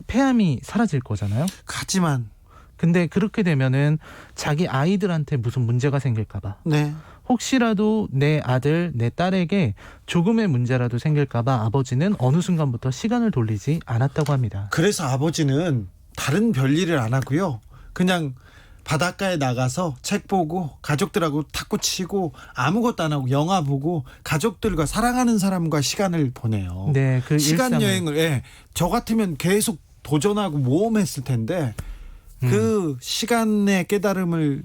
폐암이 사라질 거잖아요. 하지만 근데 그렇게 되면은 자기 아이들한테 무슨 문제가 생길까봐, 네. 혹시라도 내 아들, 내 딸에게 조금의 문제라도 생길까봐 아버지는 어느 순간부터 시간을 돌리지 않았다고 합니다. 그래서 아버지는 다른 별일을 안 하고요. 그냥 바닷가에 나가서 책 보고 가족들하고 탁구 치고 아무것도 안 하고 영화 보고 가족들과 사랑하는 사람과 시간을 보내요. 네, 그 시간 일상을. 여행을 저 같으면 계속 도전하고 모험했을 텐데 그 시간의 깨달음을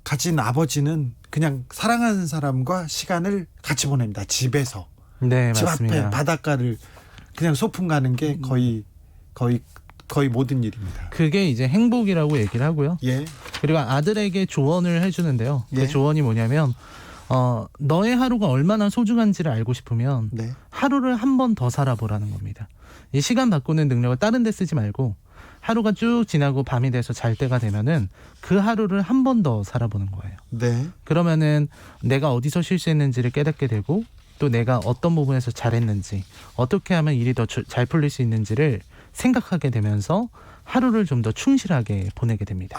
가진 아버지는 그냥 사랑하는 사람과 시간을 같이 보냅니다. 집에서. 네, 집 맞습니다. 앞에 바닷가를 그냥 소풍 가는 게 거의 모든 일입니다. 그게 이제 행복이라고 얘기를 하고요. 예. 그리고 아들에게 조언을 해주는데요. 예. 그 조언이 뭐냐면 너의 하루가 얼마나 소중한지를 알고 싶으면 네. 하루를 한 번 더 살아보라는 겁니다. 이 시간 바꾸는 능력을 다른 데 쓰지 말고 하루가 쭉 지나고 밤이 돼서 잘 때가 되면은 그 하루를 한 번 더 살아보는 거예요. 네. 그러면은 내가 어디서 실수했는지를 깨닫게 되고 또 내가 어떤 부분에서 잘했는지 어떻게 하면 일이 더 잘 풀릴 수 있는지를 생각하게 되면서 하루를 좀 더 충실하게 보내게 됩니다.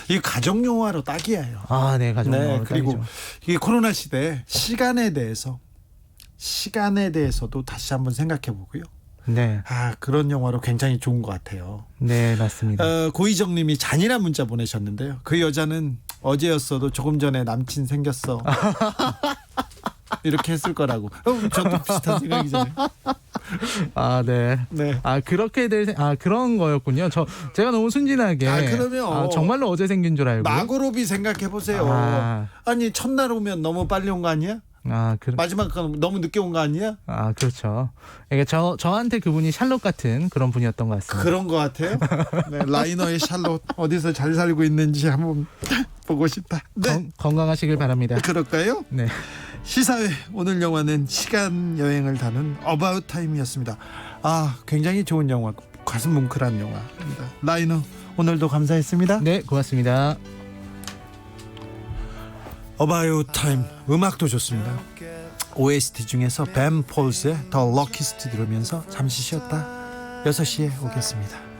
이 가족 영화로 딱이에요. 아, 네, 가족 네. 영화로 그리고 딱이죠. 이 코로나 시대 시간에 대해서도 다시 한번 생각해 보고요. 네, 그런 영화로 굉장히 좋은 것 같아요. 네, 맞습니다. 고희정님이 잔인한 문자 보내셨는데요. 그 여자는 어제였어도 조금 전에 남친 생겼어. 이렇게 했을 거라고. 저도 비슷한 생각이잖아요. 아, 네. 네. 그렇게 그런 거였군요. 제가 너무 순진하게. 그러면 정말로 어제 생긴 줄 알고. 마고로비 생각해 보세요. 아니 첫날 오면 너무 빨리 온 거 아니야? 마지막 건 너무 늦게 온 거 아니야? 그렇죠. 그러니까 저한테 그분이 샬롯 같은 그런 분이었던 것 같습니다. 그런 것 같아요. 네, 라이너의 샬롯 어디서 잘 살고 있는지 한번 보고 싶다. 네. 건강하시길 바랍니다. 그럴까요? 네. 시사회 오늘 영화는 시간 여행을 다룬 어바웃 타임이었습니다. 굉장히 좋은 영화, 가슴 뭉클한 영화입니다. 라이너 오늘도 감사했습니다. 네, 고맙습니다. 어바웃 타임 음악도 좋습니다. OST 중에서 벤 폴스의 더 럭키스트 들으면서 잠시 쉬었다 6시에 오겠습니다.